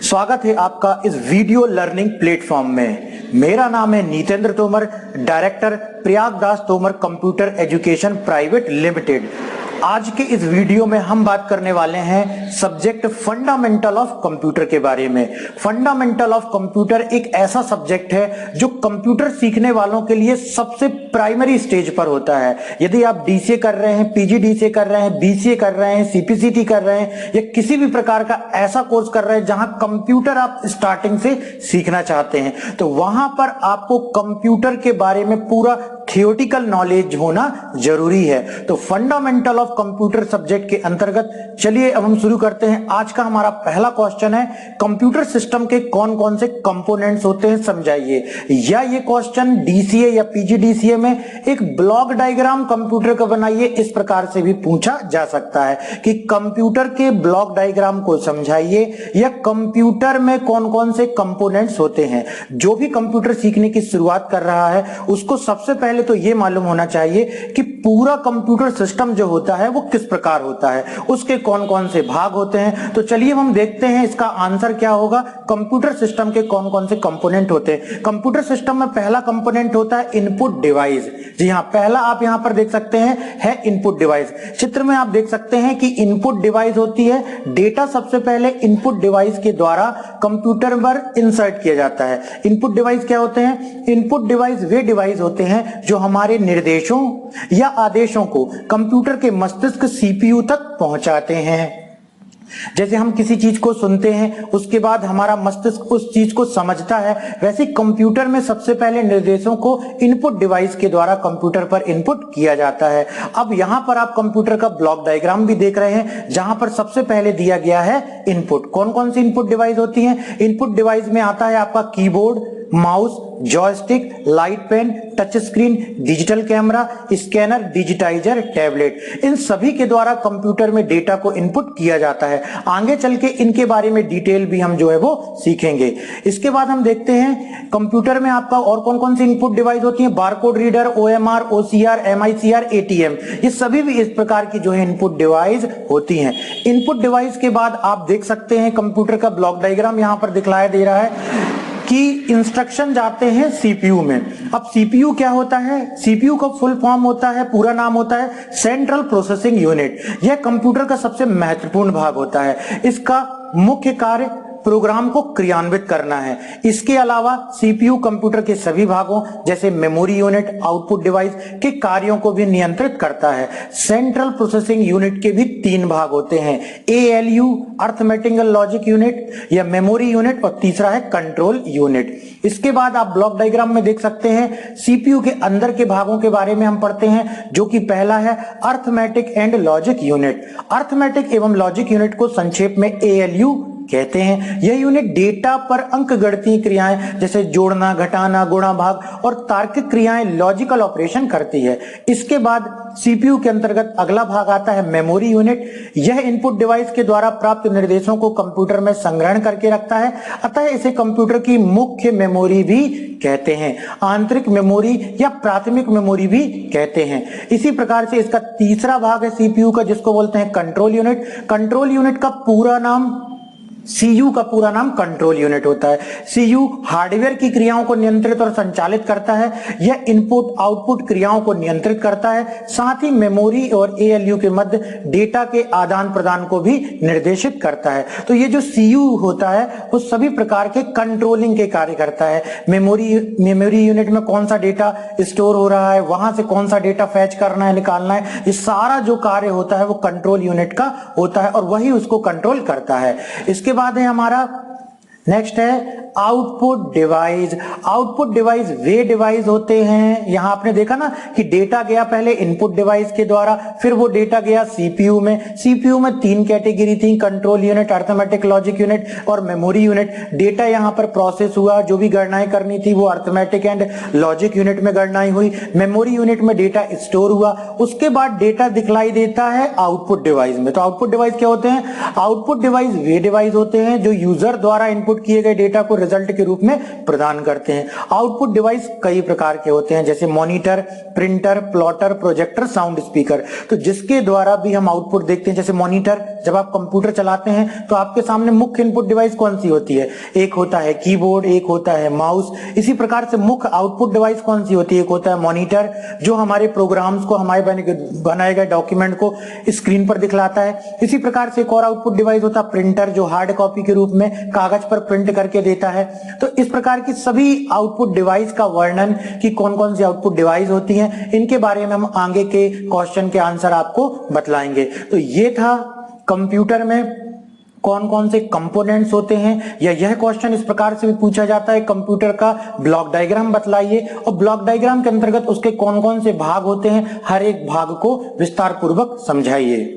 स्वागत है आपका इस वीडियो लर्निंग प्लेटफॉर्म में। मेरा नाम है Nitendra Tomar, director Prayagdas Tomar computer education private limited. आज के इस वीडियो में हम बात करने वाले हैं सब्जेक्ट फंडामेंटल ऑफ कंप्यूटर के बारे में। फंडामेंटल ऑफ कंप्यूटर एक ऐसा सब्जेक्ट है जो कंप्यूटर सीखने वालों के लिए सबसे प्राइमरी स्टेज पर होता है। यदि आप डीसीए कर रहे हैं, पीजीडीसीए कर रहे हैं, बीसीए कर रहे हैं, सीपीसीटी कर रहे हैं या किसी भी प्रकार का ऐसा कोर्स कर रहे हैं जहां कंप्यूटर आप स्टार्टिंग से सीखना चाहते हैं, तो वहां पर आपको कंप्यूटर के बारे में पूरा थियोरेटिकल नॉलेज होना जरूरी है। तो फंडामेंटल ऑफ कंप्यूटर सब्जेक्ट के अंतर्गत चलिए अब हम शुरू करते हैं। आज का हमारा पहला क्वेश्चन है, कंप्यूटर सिस्टम के कौन कौन से कंपोनेंट्स होते हैं समझाइए। या ये क्वेश्चन डीसीए या पीजीडीसीए में एक ब्लॉक डायग्राम कंप्यूटर का बनाइए, इस प्रकार से भी पूछा जा सकता है कि कंप्यूटर के ब्लॉक डायग्राम को समझाइए या कंप्यूटर में कौन कौन से कंपोनेंट्स होते हैं। जो भी कंप्यूटर सीखने की शुरुआत कर रहा है उसको सबसे पहले तो यह मालूम होना चाहिए कि पूरा कंप्यूटर सिस्टम जो होता है वो किस प्रकार होता है, उसके कौन कौन से भाग होते हैं। तो चलिए हम देखते हैं इसका आंसर क्या होगा। कंप्यूटर सिस्टम के कौन कौन से कंपोनेंट होते हैं। कंप्यूटर सिस्टम में पहला कंपोनेंट होता है इनपुट डिवाइस। जी हां, पहला आप यहां पर देख सकते हैं है इनपुट डिवाइस। चित्र में आप देख सकते हैं कि इनपुट डिवाइस होती है, डेटा सबसे पहले इनपुट डिवाइस के द्वारा कंप्यूटर पर इंसर्ट किया जाता है। इनपुट डिवाइस क्या होते हैं? इनपुट डिवाइस वे डिवाइस होते हैं जो हमारे निर्देशों या आदेशों को कंप्यूटर के मस्तिष्क सीपीयू तक पहुंचाते हैं। जैसे हम किसी चीज को सुनते हैं उसके बाद हमारा मस्तिष्क उस चीज को समझता है, वैसे कंप्यूटर में सबसे पहले निर्देशों को इनपुट डिवाइस के द्वारा कंप्यूटर पर इनपुट किया जाता है। अब यहां पर आप कंप्यूटर का ब्लॉक डायग्राम भी देख रहे हैं जहां पर सबसे पहले दिया गया है इनपुट। कौन कौन सी इनपुट डिवाइस होती हैं? इनपुट डिवाइस में आता है आपका keyboard, mouse, joystick, light pen, touch screen, digital camera, scanner, digitiser, tablet. इन सभी के द्वारा कंप्यूटर में डेटा को इनपुट किया जाता है। आगे चल के इनके बारे में डिटेल भी हम जो है वो सीखेंगे। इसके बाद हम देखते हैं कंप्यूटर में आपका और कौन कौन सी इनपुट डिवाइस होती है। Barcode reader, OMR, OCR, MICR, ATM, ये सभी भी इस प्रकार की जो है इनपुट डिवाइस होती हैं। इनपुट डिवाइस के बाद आप देख सकते हैं कंप्यूटर का ब्लॉक डायग्राम यहां पर दिखलाया दे रहा है कि इंस्ट्रक्शन जाते हैं सीपीयू में। अब सीपीयू क्या होता है? सीपीयू का फुल फॉर्म होता है, पूरा नाम होता है सेंट्रल प्रोसेसिंग यूनिट। यह कंप्यूटर का सबसे महत्वपूर्ण भाग होता है। इसका मुख्य कार्य प्रोग्राम को क्रियान्वित करना है। इसके अलावा सीपीयू कंप्यूटर के सभी भागों जैसे मेमोरी यूनिट, आउटपुट डिवाइस के कार्यों को भी नियंत्रित करता है। सेंट्रल प्रोसेसिंग यूनिट के भी 3 भाग होते हैं, एएलयू अर्थमेटिक लॉजिक यूनिट या मेमोरी यूनिट, और तीसरा है कंट्रोल यूनिट। इसके बाद आप ब्लॉक डायग्राम में देख सकते हैं सीपीयू के अंदर के भागों के बारे में हम पढ़ते हैं, जो कि पहला है arithmetic and logic unit. Arithmetic एवं लॉजिक यूनिट को संक्षेप में एएलयू कहते हैं। यह यूनिट डेटा पर अंकगणितीय क्रियाएं जैसे जोड़ना, घटाना, गुणा, भाग और तार्किक क्रियाएं, लॉजिकल ऑपरेशन करती है। इसके बाद सीपीयू के अंतर्गत अगला भाग आता है मेमोरी यूनिट। यह इनपुट डिवाइस के द्वारा प्राप्त निर्देशों को कंप्यूटर में संग्रहण करके रखता है, अतः इसे कंप्यूटर की मुख्य मेमोरी भी कहते हैं, आंतरिक मेमोरी या प्राथमिक मेमोरी भी कहते हैं। इसी प्रकार से इसका तीसरा भाग है सीपीयू का, जिसको बोलते हैं कंट्रोल यूनिट। कंट्रोल यूनिट का पूरा नाम, सीयू का पूरा नाम कंट्रोल यूनिट होता है। सीयू हार्डवेयर की क्रियाओं को नियंत्रित और संचालित करता है। यह इनपुट आउटपुट क्रियाओं को नियंत्रित करता है, साथ ही मेमोरी और एएलयू के मध्य डेटा के आदान प्रदान को भी निर्देशित करता है। तो ये जो सीयू होता है वो सभी प्रकार के कंट्रोलिंग के कार्य करता है। मेमोरी यूनिट में कौन सा डेटा स्टोर हो रहा है, वहां से कौन सा डेटा फैच करना है, निकालना है, ये सारा जो कार्य होता है वो कंट्रोल यूनिट का होता है और वही उसको कंट्रोल करता है। इसके बाद है हमारा नेक्स्ट है आउटपुट डिवाइस। आउटपुट डिवाइस वे डिवाइस होते हैं, यहां आपने देखा ना कि डेटा गया पहले इनपुट डिवाइस के द्वारा, फिर वो डेटा गया सीपीयू में। सीपीयू में 3 कैटेगरी थी, control unit, arithmetic logic unit और मेमोरी यूनिट। डेटा यहां पर प्रोसेस हुआ, जो भी गणनाएं करनी थी वो अर्थमेटिक एंड लॉजिक यूनिट में गणनाएं हुई। मेमोरी यूनिट में डेटा स्टोर हुआ, उसके बाद डेटा दिखलाई देता है आउटपुट डिवाइस में। तो आउटपुट डिवाइस क्या होते हैं? आउटपुट डिवाइस वे डिवाइस होते हैं जो यूजर द्वारा इनपुट इनपुट किए गए डेटा को रिजल्ट के रूप में प्रदान करते हैं। आउटपुट डिवाइस कई प्रकार के होते हैं, जैसे monitor, printer, plotter, projector, sound speaker. तो जिसके द्वारा भी हम आउटपुट देखते हैं, जैसे मॉनिटर, जब आप कंप्यूटर चलाते हैं तो आपके सामने मुख्य इनपुट डिवाइस कौन सी होती है? एक होता है कीबोर्ड, एक होता है माउस। इसी प्रकार से मुख्य आउटपुट डिवाइस कौन सी होती है? एक होता है मॉनिटर, जो हमारे प्रोग्राम्स को, हमारे बनाए गए डॉक्यूमेंट को स्क्रीन पर दिखलाता है। इसी प्रकार से एक और आउटपुट डिवाइस होता है प्रिंटर, जो हार्ड कॉपी के रूप में कागज पर प्रिंट करके देता है। तो इस प्रकार की सभी आउटपुट डिवाइस का वर्णन कि कौन कौन सी आउटपुट डिवाइस होती हैं, इनके बारे में हम आगे के क्वेश्चन के आंसर आपको बतलाएंगे। तो ये था कंप्यूटर में कौन कौन से कंपोनेंट्स होते हैं, या यह क्वेश्चन इस प्रकार से भी पूछा जाता है, कंप्यूटर का ब्लॉक डायग्राम बतलाइए, और ब्लॉक डायग्राम के अंतर्गत उसके कौन कौन से भाग होते हैं, हर एक भाग को विस्तार पूर्वक समझाइए।